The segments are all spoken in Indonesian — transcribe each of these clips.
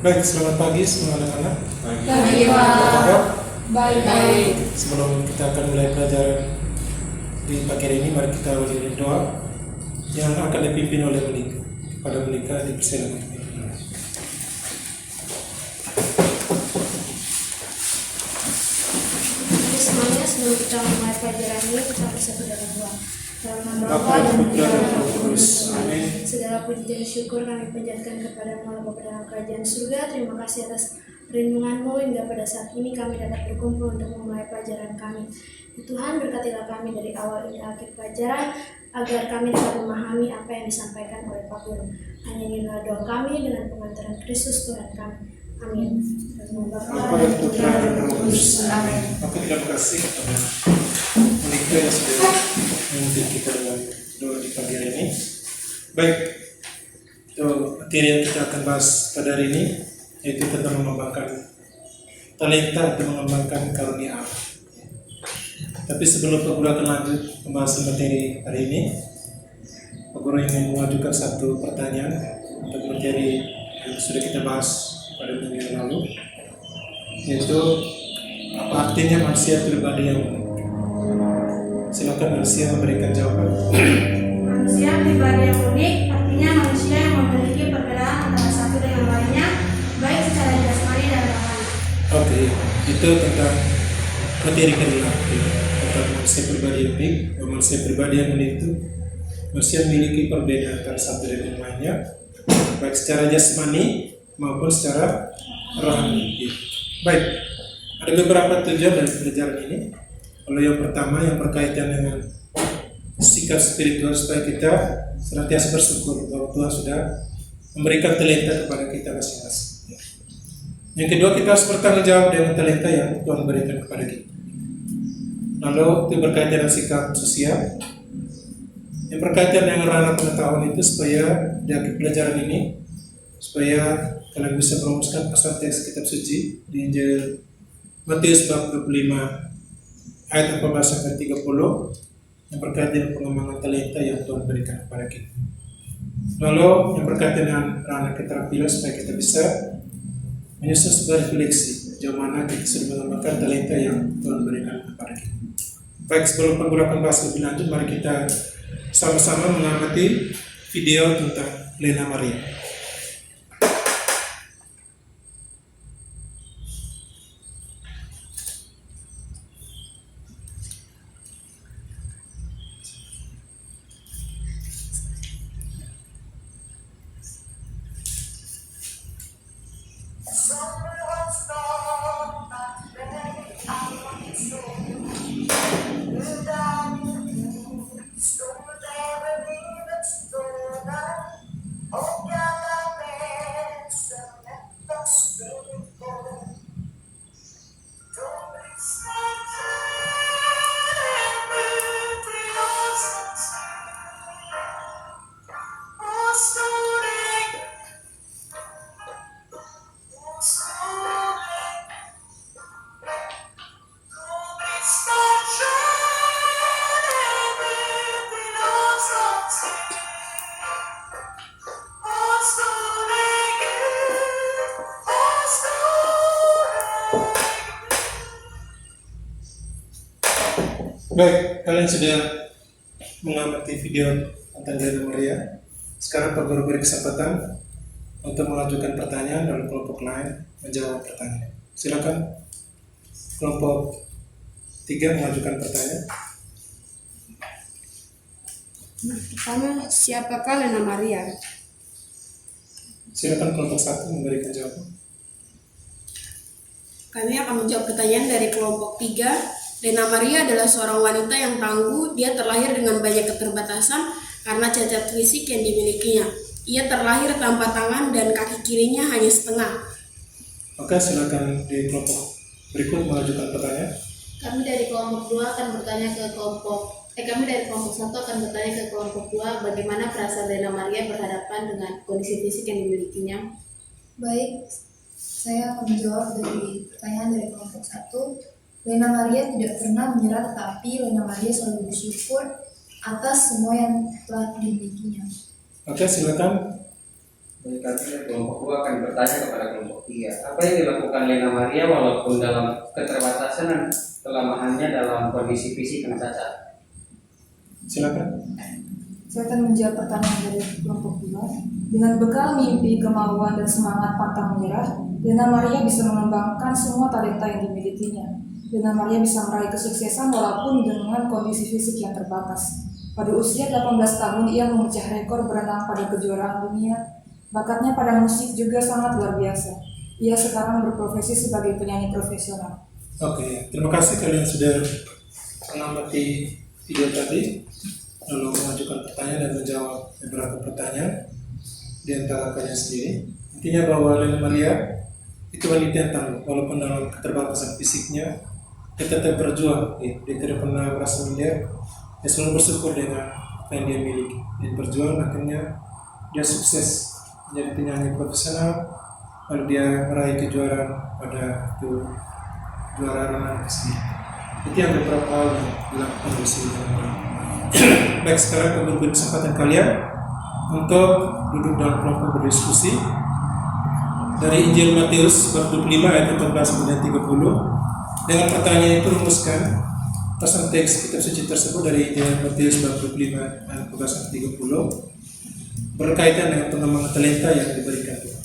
Baik, selamat pagi semua anak-anak. Pagi, Pak. Apa kabar? Baik. Sebelum kita akan mulai pelajaran di pagi hari ini, mari kita awali dengan doa yang akan dipimpin oleh Monika. Kepada Monika dipersilakan. Semuanya sebelum kita mulai pelajaran ini kita bersatu dalam doa. Dalam nama Bapa Bapa dan dan Putra dan Roh Roh Kudus. Amin. Segala puji dan syukur kami panjatkan kepada Allah Bapa dalam kerajaan surga. Terima kasih atas perlindungan-Mu hingga pada saat ini kami dapat berkumpul untuk memulai pelajaran kami. Tuhan, berkatilah kami dari awal hingga akhir pelajaran agar kami dapat memahami apa yang disampaikan oleh Pak Guru. Hanya inilah doa kami dengan pengantaran Kristus Tuhan kami. Amin. Bapa dan Putra dan Roh Kudus. Amin. Maka terima kasih kepada Monika yang sudah memimpin kita dengan doa di pagi hari ini. Baik, materi yang kita akan bahas pada hari ini yaitu tentang mengembangkan talenta atau mengembangkan karunia Allah. Tapi sebelum Pak Guru akan lanjut pembahasan materi hari ini, Pak Guru ingin mengajukan satu pertanyaan untuk materi yang sudah kita bahas pada minggu yang lalu, yaitu apa artinya manusia pribadi yang unik? Silakan manusia memberikan jawaban. Manusia pribadi yang unik artinya manusia yang memiliki perbedaan antara satu dengan lainnya, baik secara jasmani dan rohani. Oke, itu tentang materi kedua, tentang manusia pribadi yang unik. Manusia pribadi yang unik itu manusia memiliki perbedaan antara satu dengan lainnya, baik secara jasmani maupun secara rohani. Baik, ada beberapa tujuan dari pelajaran ini. Kalau yang pertama yang berkaitan dengan sikap spiritual supaya kita senantiasa bersyukur bahwa Tuhan sudah memberikan talenta kepada kita masing-masing. Yang kedua, kita harus bertanggung jawab dengan talenta yang Tuhan berikan kepada kita. Lalu itu berkaitan dengan sikap sosial. Yang berkaitan dengan ranah pengetahuan itu supaya di akhir pelajaran ini supaya kalian bisa merumuskan pesan teks kitab suci di Injil Matius bab 25 ayat 14 sampai 30 yang berkaitan dengan pengembangan talenta yang Tuhan berikan kepada kita. Lalu yang berkaitan dengan ranah keterampilan supaya kita bisa menyusun sebuah refleksi sejauh mana kita sudah mengembangkan talenta yang Tuhan berikan kepada kita. Baik, sebelum penggurakan bahas lebih lanjut, mari kita sama-sama mengamati video tentang Lena Maria. Baik, kalian sudah mengamati video tentang Lena Maria. Sekarang Pak Guru beri kesempatan untuk mengajukan pertanyaan dan kelompok lain menjawab pertanyaan. Silakan kelompok 3 mengajukan pertanyaan. Pertama, siapakah Lena Maria? Silakan kelompok 1 memberikan jawaban. Kami akan menjawab pertanyaan dari kelompok 3. Lena Maria adalah seorang wanita yang tangguh. Dia terlahir dengan banyak keterbatasan karena cacat fisik yang dimilikinya. Ia terlahir tanpa tangan dan kaki kirinya hanya setengah. Oke, silakan di kelompok berikut mengajukan pertanyaan. Kami dari kelompok 1 akan bertanya ke kelompok 2 bagaimana perasaan Lena Maria berhadapan dengan kondisi fisik yang dimilikinya. Baik, saya akan menjawab dari pertanyaan dari kelompok 1. Lena Maria tidak pernah menyerah, tetapi Lena Maria selalu bersyukur atas semua yang telah dimilikinya. Oke, silakan Berikutnya kelompok 2 akan bertanya kepada kelompok 3. Apa yang dilakukan Lena Maria walaupun dalam keterbatasan dan kelemahannya dalam kondisi fisik yang cacat? Silakan. Saya akan menjawab pertanyaan dari kelompok 2. Dengan bekal mimpi, kemauan, dan semangat pantang menyerah, Lena Maria bisa mengembangkan semua talenta yang dimilikinya. Lena Maria bisa meraih kesuksesan walaupun dengan kondisi fisik yang terbatas. Pada usia 18 tahun, ia memecah rekor berenang pada kejuaraan dunia. Bakatnya pada musik juga sangat luar biasa. Ia sekarang berprofesi sebagai penyanyi profesional. Oke, terima kasih kalian sudah mengamati video tadi, lalu mengajukan pertanyaan dan menjawab beberapa pertanyaan di antara kalian sendiri. Intinya bahwa Lena Maria itu wanita yang tangguh, walaupun dalam keterbatasan fisiknya, dia tetap berjuang. Dia tidak pernah merasa minder, dia selalu bersyukur dengan apa yang dia miliki. Dia berjuang, akhirnya dia sukses menjadi penyanyi profesional, lalu dia meraih kejuaraan pada juara renang sendiri. Itu yang beberapa hal yang dilakukan oleh Lena Maria. Baik, sekarang kami beri kesempatan kalian untuk duduk dalam kelompok berdiskusi dari Injil Matius bab 25 ayat 14 sampai 30. Dengan pertanyaan itu rumuskan pesan teks kitab suci tersebut dari Injil Matius bab 25 ayat 14 sampai 30 berkaitan dengan pengembangan talenta yang diberikan Tuhan.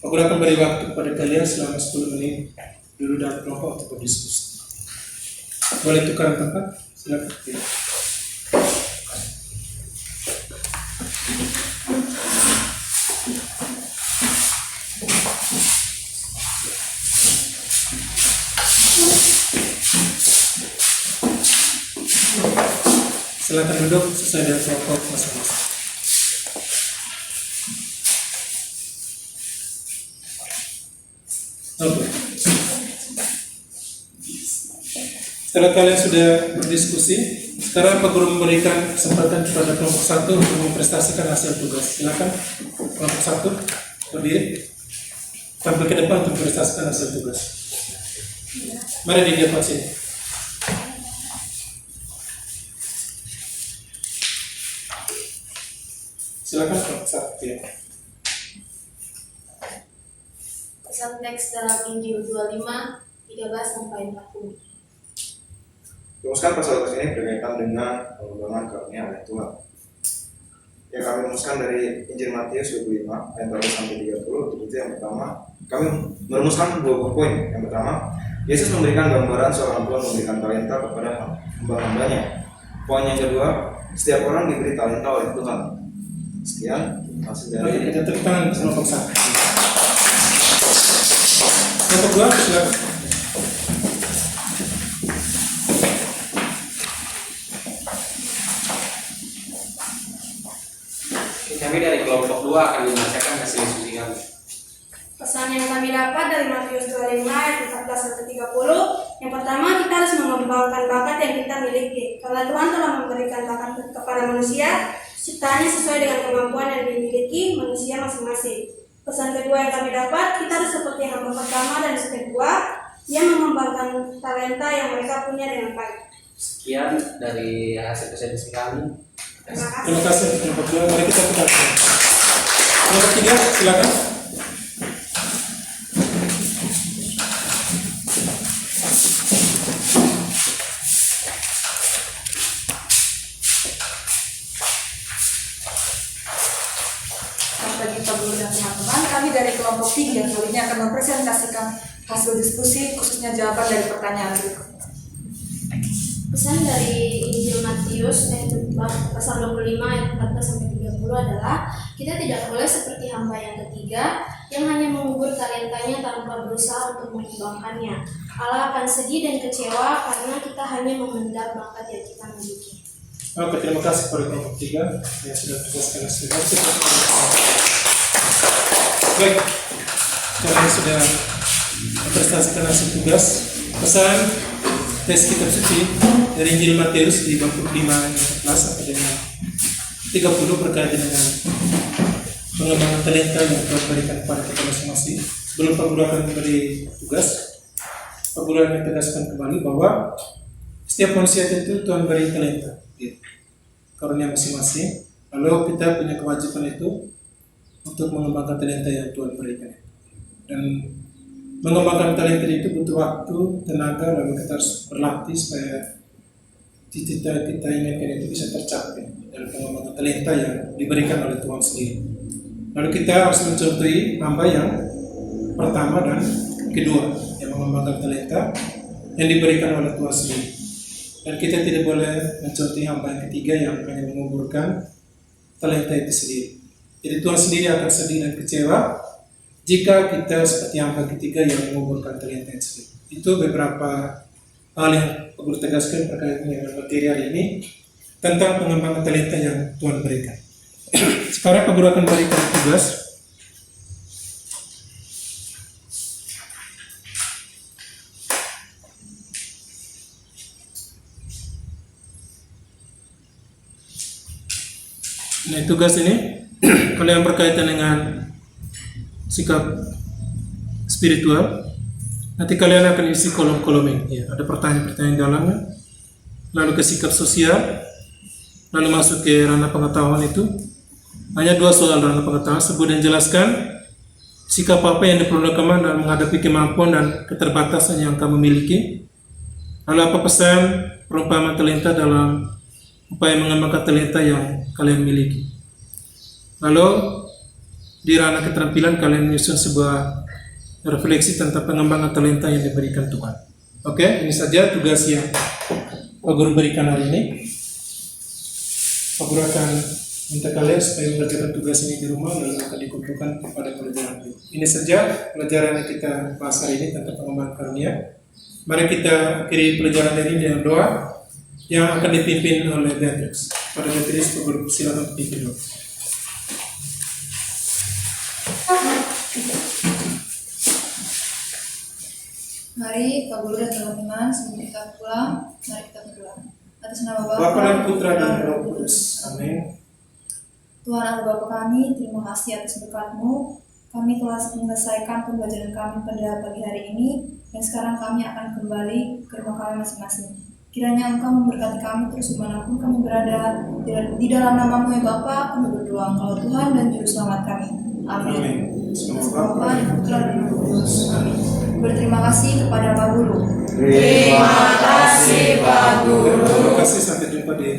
Aku akan beri waktu kepada kalian selama 10 menit dulu dalam kelompok untuk berdiskusi. Boleh tukar tempat? Silakan. Silakan duduk sesuai dengan kelompok masing-masing. Oke. Setelah kalian sudah berdiskusi, sekarang Pak Guru memberikan kesempatan kepada kelompok 1 untuk memprestasikan hasil tugas. Silakan kelompok 1 berdiri, tampil ke depan untuk memprestasikan hasil tugas. Mari di depan sini. Silakan kelompok 1 ya. Pesan teks dalam Injil 25, 13 sampai 40. Rumuskan pasal ini berkaitan dengan pengembangan karunia oleh Tuhan. Yang kami rumuskan dari Injil Matius 25 ayat 12 sampai 30. Itu yang pertama, kami merumuskan 2 poin. Yang pertama, Yesus memberikan gambaran seorang Tuhan memberikan talenta kepada hamba-hambanya. Poin yang kedua, setiap orang diberi talenta oleh Tuhan. Sekian hasil dari kita tepuk tangan kelompok 1. Kelompok 2 silakan. Kami dari kelompok 2 akan membacakan hasil diskusi kami. Pesan yang kami dapat dari Matius 25 ayat 14 sampai 30. Yang pertama, kita harus mengembangkan bakat yang kita miliki. Karena Tuhan telah memberikan bakat kepada manusia, ciptaannya sesuai dengan kemampuan yang dimiliki manusia masing-masing. Pesan kedua yang kami dapat, kita harus seperti hamba pertama dan kedua yang mengembangkan talenta yang mereka punya dengan baik. Sekian dari hasil diskusi kami. Terima kasih kelompok 2. Mari kita putarkan. Kelompok 3 silakan. Bagi Pak Guru dan teman-teman, kami dari kelompok 3 kali ini akan mempresentasikan hasil diskusi khususnya jawaban dari pertanyaan berikut. Pesan dari Injil Matius pasal 25 ayat 14 sampai 30 adalah kita tidak boleh seperti hamba yang ketiga yang hanya mengubur talentanya tanpa berusaha untuk mengembangkannya. Allah akan sedih dan kecewa karena kita hanya memendam bakat yang kita miliki. Oke, terima kasih kepada kelompok 3 yang sudah menjelaskan hasil. Baik, kalian sudah mempresentasikan hasil tugas. Pesan tes kitab suci dari Injil Matius di bab 5 ayat 14 sampai dengan 30 berkaitan dengan pengembangan talenta yang Tuhan berikan kepada kita masing-masing. Sebelum Pak Guru akan memberi tugas, Pak Guru akan tegaskan kembali bahwa setiap manusia itu Tuhan beri talenta, karunia masing-masing. Lalu kita punya kewajiban itu untuk mengembangkan talenta yang Tuhan berikan. Dan mengembangkan talenta itu butuh waktu, tenaga, lalu kita harus berlatih supaya cita-cita kita inginkan itu bisa tercapai dalam pengembangan talenta yang diberikan oleh Tuhan sendiri. Lalu kita harus mencontohi hamba yang pertama dan kedua yang mengembangkan talenta yang diberikan oleh Tuhan sendiri. Dan kita tidak boleh mencontohi hamba yang ketiga yang hanya menguburkan talenta itu sendiri. Jadi Tuhan sendiri akan sedih dan kecewa jika kita seperti hamba ketiga yang menguburkan talenta itu sendiri. Itu beberapa hal yang perlu tegaskan terkait dengan materi hari ini tentang pengembangan talenta yang Tuhan berikan. Sekarang Pak Guru akan berikan tugas. Nah, tugas ini kalau yang berkaitan dengan sikap spiritual, nanti kalian akan isi kolom-kolom ini. Ya, ada pertanyaan-pertanyaan dalamnya. Lalu ke sikap sosial, lalu masuk ke ranah pengetahuan itu. Hanya 2 soal ranah pengetahuan, sebut dan jelaskan sikap apa yang diperlukan kamu dalam menghadapi kemampuan dan keterbatasan yang kamu miliki. Lalu apa pesan perumpamaan talenta dalam upaya mengembangkan talenta yang kalian miliki. Lalu di ranah keterampilan kalian menyusun sebuah refleksi tentang pengembangan talenta yang diberikan Tuhan. Oke, ini saja tugas yang Pak Guru berikan hari ini. Pak Guru akan minta kalian supaya mengerjakan tugas ini di rumah lalu akan dikumpulkan pada pelajaran ini. Ini saja pelajaran yang kita bahas hari ini tentang pengembangan karunia. Mari kita akhiri pelajaran ini dengan doa yang akan dipimpin oleh Beatrix. Pada Beatrix, Pak Guru silakan pimpin doa. Mari Pak Guru dan teman-teman sebelum kita pulang, mari kita berdoa. Atas nama Bapa dan Putra dan Roh Kudus. Amin. Tuhan Allah Bapa kami, terima kasih atas berkat-Mu. Kami telah menyelesaikan pembelajaran kami pada pagi hari ini, dan sekarang kami akan kembali ke rumah kami masing-masing. Kiranya Engkau memberkati kami terus dimanapun kami berada. Di dalam nama-Mu ya Bapa, kami berdoa Engkau Tuhan dan Juru Selamat kami. Amin. Amin. Atas Bapa dan Putra dan Roh Kudus. Amin. Berterima kasih kepada Pak Guru. Terima kasih Pak Guru. Terima kasih, sampai jumpa di